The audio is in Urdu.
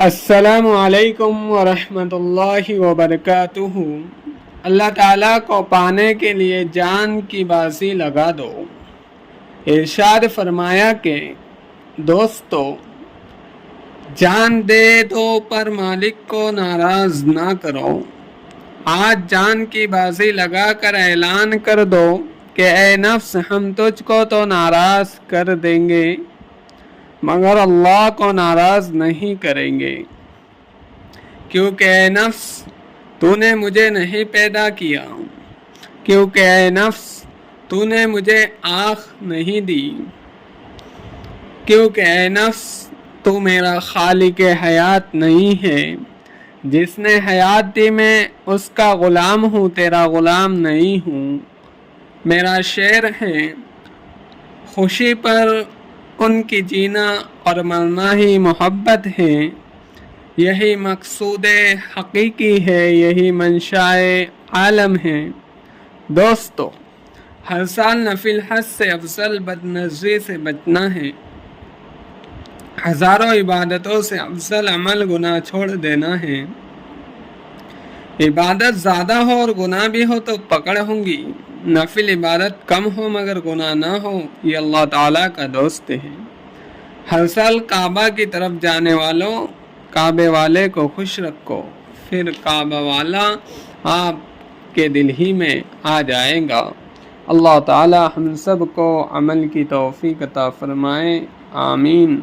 السلام علیکم ورحمۃ اللہ وبرکاتہ۔ اللہ تعالیٰ کو پانے کے لیے جان کی بازی لگا دو۔ ارشاد فرمایا کہ دوستو، جان دے دو پر مالک کو ناراض نہ کرو۔ آج جان کی بازی لگا کر اعلان کر دو کہ اے نفس، ہم تجھ کو تو ناراض کر دیں گے مگر اللہ کو ناراض نہیں کریں گے، کیونکہ اے نفس تو نے مجھے نہیں پیدا کیا، کیونکہ اے نفس تو نے مجھے آنکھ نہیں دی، کیونکہ اے نفس تو میرا خالق حیات نہیں ہے۔ جس نے حیات دی میں اس کا غلام ہوں، تیرا غلام نہیں ہوں۔ میرا شعر ہے، خوشی پر ان کی جینا اور مرنا ہی محبت ہے، یہی مقصود حقیقی ہے، یہی منشاء عالم ہے۔ دوستو، ہر سال نفل حج سے افضل بد نظری سے بچنا ہے، ہزاروں عبادتوں سے افضل عمل گناہ چھوڑ دینا ہے۔ عبادت زیادہ ہو اور گناہ بھی ہو تو پکڑ ہوں گی، نفل عبادت کم ہو مگر گناہ نہ ہو، یہ اللہ تعالیٰ کا دوست ہے۔ ہر سال کعبہ کی طرف جانے والوں، کعبے والے کو خوش رکھو، پھر کعبہ والا آپ کے دل ہی میں آ جائے گا۔ اللہ تعالیٰ ہم سب کو عمل کی توفیق عطا فرمائے، آمین۔